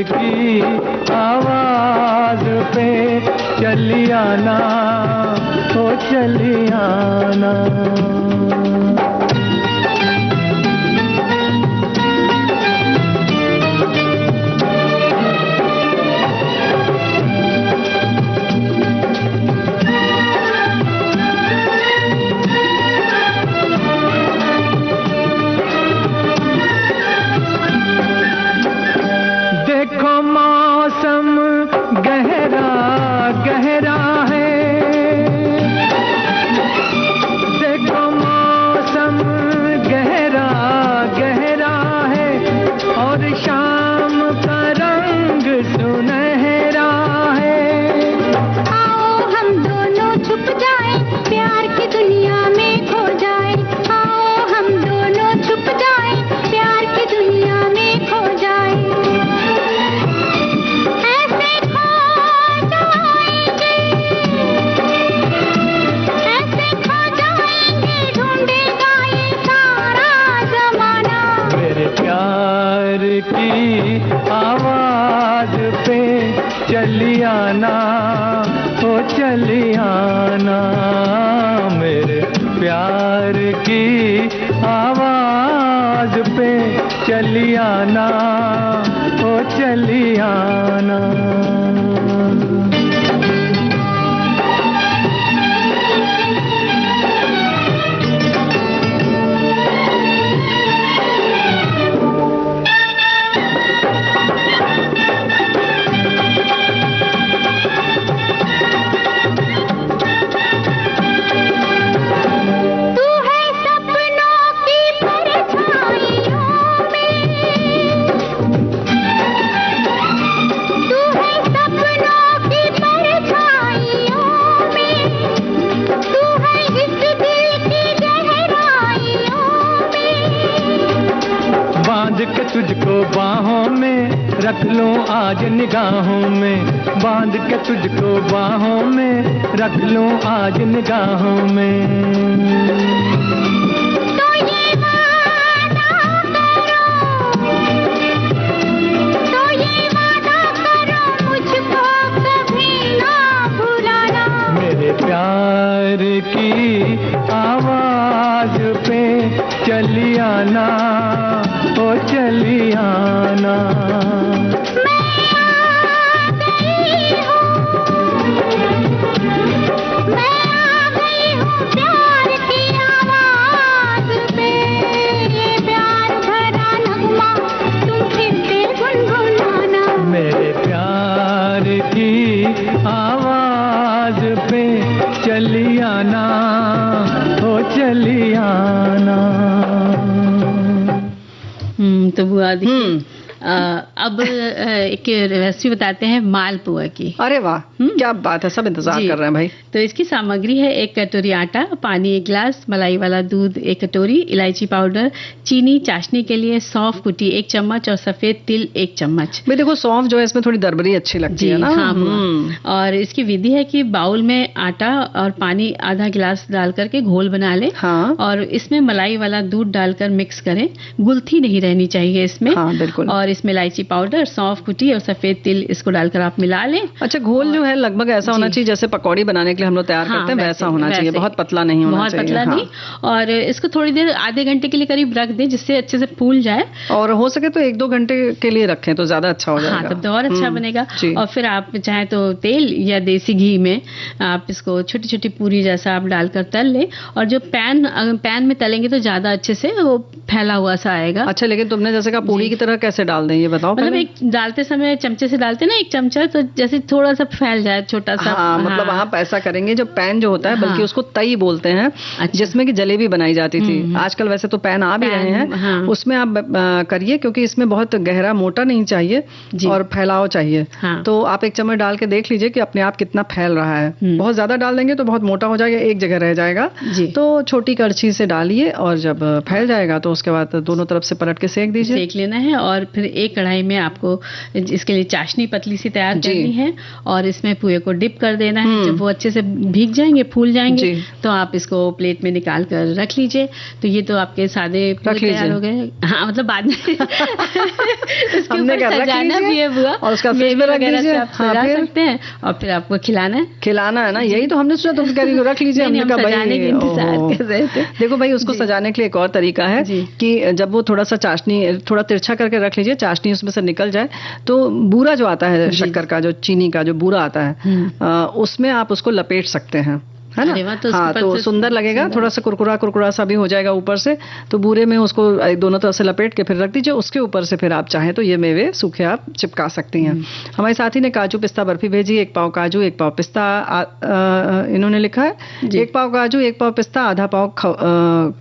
की आवाज पे चली आना, ओ चली आना। गहरा गहरा है, देखो मौसम गहरा गहरा है, और शाम का रंग सुनहरा है।
आओ हम दोनों छुप जाएं, प्यार की दुनिया में खो जाएं। आओ हम दोनों छुप जाएं, प्यार की दुनिया में खो जाएं।
की आवाज पे चली आना, ओ चली आना। मेरे प्यार की आवाज पे चली आना, ओ चली आना। तुझको बाहों में रख लूं आज निगाहों में, बांध के तुझको बाहों में रख लूं आज निगाहों में। प्यार की आवाज पे चली आना, ओ चली आना। चली आना, ओ चली आना।
तो बुआ अब एक रेसिपी बताते हैं मालपुआ की।
अरे वाह, क्या बात है, सब इंतजार कर रहे हैं भाई।
तो इसकी सामग्री है 1 कटोरी आटा, पानी 1 गिलास, मलाई वाला दूध 1 कटोरी, इलायची पाउडर, चीनी, चाशनी के लिए सौंफ कुटी 1 चम्मच और सफेद तिल 1 चम्मच।
भाई देखो सौंफ जो है इसमें थोड़ी दरबरी अच्छी लगती है ना।
हाँ, और इसकी विधि है कि बाउल में आटा और पानी आधा गिलास डाल करके घोल बना ले।
हाँ।
और इसमें मलाई वाला दूध डालकर मिक्स करें, गुलथी नहीं रहनी चाहिए इसमें।
हाँ, बिल्कुल।
और इसमें इलायची पाउडर, सौंफ कुटी और सफेद तिल इसको डालकर आप मिला लें।
अच्छा, घोल जो है लगभग ऐसा होना चाहिए जैसे पकौड़ी बनाने के लिए हम लोग तैयार करते हैं, वैसा होना चाहिए, बहुत पतला नहीं होना चाहिए।
बहुत पतला नहीं। और इसको थोड़ी देर आधे घंटे के लिए करीब रख दें जिससे अच्छे से फूल जाए,
और हो सके तो 1-2 घंटे के लिए रखें तो ज्यादा अच्छा हो जाएगा।
हाँ, तब तो और अच्छा बनेगा। और फिर आप चाहे तो तेल या देसी घी में आप इसको छोटी छोटी पूरी जैसा आप डालकर तल ले, और जो पैन में तलेंगे तो ज्यादा अच्छे से वो फैला हुआ सा आएगा।
अच्छा, लेकिन तुमने जैसे कहा पूरी की तरह कैसे डाल दें ये बताओ।
मतलब एक डालते समय चमचे से डालते ना 1 चमचा, तो जैसे थोड़ा सा फैल जाए छोटा सा।
हाँ, मतलब आप ऐसा करेंगे, जो पैन जो होता है, बल्कि उसको तई बोलते हैं, जिसमें कि जलेबी बनाई जाती थी। आजकल वैसे तो पैन आ भी रहे हैं, उसमें आप करिए, क्योंकि इसमें बहुत गहरा मोटा नहीं चाहिए और फैलाव चाहिए। तो आप 1 चम्मच डाल के देख लीजिए कि अपने आप कितना फैल रहा है। बहुत ज्यादा डाल देंगे तो बहुत मोटा हो जाएगा, एक जगह रह जाएगा। तो छोटी कड़छी से डालिए, और जब फैल जाएगा तो उसके बाद दोनों तरफ से पलट के सेक दीजिए।
सेक लेना है, और फिर एक कढ़ाई में आपको इसके लिए चाशनी पतली सी तैयार करनी है, और इसमें पुए को डिप कर देना है। जब वो अच्छे से भीग जाएंगे, फूल जाएंगे, तो आप इसको प्लेट में निकाल कर रख लीजिए। तो ये तो आपके सादे पुए तैयार हो गए। हाँ, मतलब बाद में इसके ऊपर सजाना भी है बुआ,
और उसका फ्रिज में रख दीजिए।
आप सजा सकते हैं, और फिर आपको खिलाना है ना। यही तो हमने सोचा, तुम कह रही हो रख लीजिए। हमने कहा सजाने के इंतजार कर रहे थे। देखो भाई, उसको सजाने के लिए एक और तरीका है कि जब वो थोड़ा सा चाशनी थोड़ा तिरछा करके रख लीजिए, चाशनी उसमें से निकल जाए, तो बूरा जो आता है शक्कर का, जो चीनी का जो बूरा आता है, उसमें आप उसको लपेट सकते हैं, है ना। तो
हाँ, तो सुंदर लगेगा, थोड़ा सा कुरकुरा सा भी हो जाएगा ऊपर से। तो बूरे में उसको दोनों तरफ से लपेट के फिर रख दीजिए। उसके ऊपर से फिर आप चाहें तो ये मेवे सूखे आप चिपका सकती हैं। हमारे साथी ने काजू पिस्ता बर्फी भेजी, 1 पाव काजू 1 पाव पिस्ता इन्होंने लिखा है। 1 पाव काजू 1 पाव पिस्ता, आधा पाव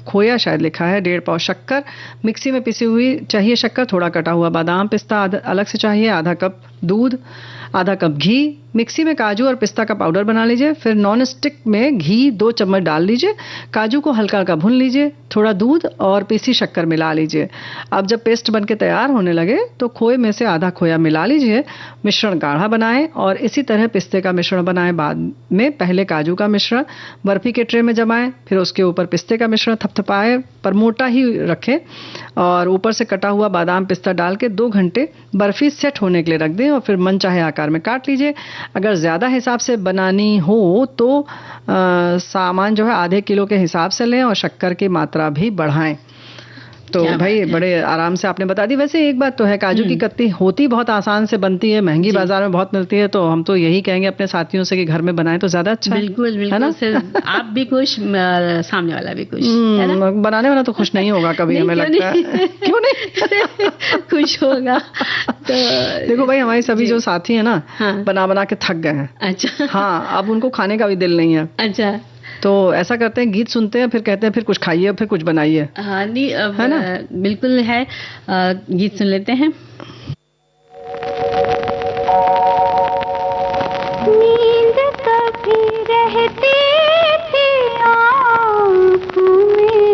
खोया शायद लिखा है, 1.5 पाव शक्कर, मिक्सी में पिसी हुई चाहिए शक्कर, थोड़ा कटा हुआ बादाम पिस्ता अलग से चाहिए, आधा कप दूध, आधा कप घी। मिक्सी में काजू और पिस्ता का पाउडर बना लीजिए। फिर नॉन स्टिक में घी 2 चम्मच डाल लीजिए, काजू को हल्का हल्का भून लीजिए, थोड़ा दूध और पीसी शक्कर मिला लीजिए। अब जब पेस्ट बनके तैयार होने लगे तो खोए में से आधा खोया मिला लीजिए, मिश्रण गाढ़ा बनाएं, और इसी तरह पिस्ते का मिश्रण बनाएं। बाद में पहले काजू का मिश्रण बर्फी के ट्रे में जमाएं, फिर उसके ऊपर पिस्ते का मिश्रण थपथपाएं, पर मोटा ही रखें, और ऊपर से कटा हुआ बादाम पिस्ता डाल के 2 घंटे बर्फी सेट होने के लिए रख दें, और फिर मनचाहे आकार में काट लीजिए। अगर ज़्यादा हिसाब से बनानी हो तो सामान जो है आधे किलो के हिसाब से लें, और शक्कर की मात्रा भी बढ़ाएं। तो भाई बड़े आराम से आपने बता दी। वैसे एक बात तो है, काजू की कतली होती बहुत आसान से बनती है, महंगी बाजार में बहुत मिलती है, तो हम तो यही कहेंगे अपने साथियों से कि घर में बनाएं तो ज्यादा अच्छा।
बिल्कुल
है ना।
आप भी खुश, सामने वाला भी खुश, है ना?
बनाने वाला तो खुश नहीं होगा कभी, हमें लगता है। क्यों नहीं
खुश होगा। तो
देखो भाई, हमारे सभी जो साथी है ना, बना बना के थक गए हैं।
अच्छा।
हाँ, अब उनको खाने का भी दिल नहीं है।
अच्छा,
तो ऐसा करते हैं, गीत सुनते हैं, फिर कहते हैं फिर कुछ खाइए, फिर कुछ बनाइए।
हाँ, नहीं,
है ना?
बिल्कुल है। गीत सुन लेते हैं।
नींद कभी रहती थी आँखों में,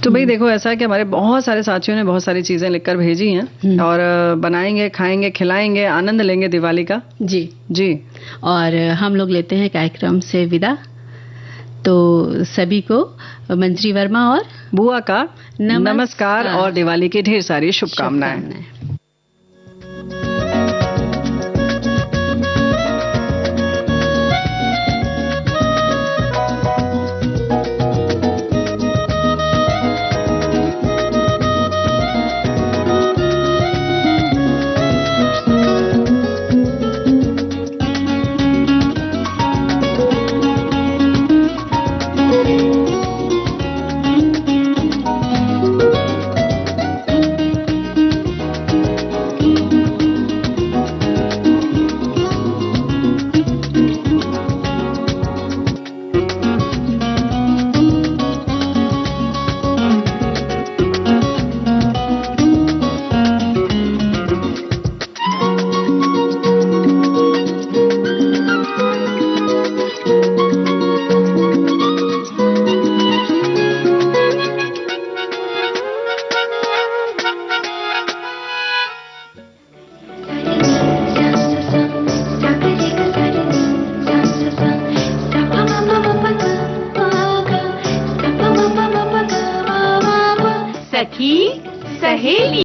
तो भाई देखो, ऐसा है कि हमारे बहुत सारे साथियों ने बहुत सारी चीजें लिखकर भेजी हैं और बनाएंगे, खाएंगे, खिलाएंगे, आनंद लेंगे दिवाली का।
जी
जी।
और हम लोग लेते हैं कार्यक्रम से विदा। तो सभी को मंजरी वर्मा और
बुआ का
नमस्कार
नमस्कार और दिवाली की ढेर सारी शुभकामनाएं।
सखी सहेली।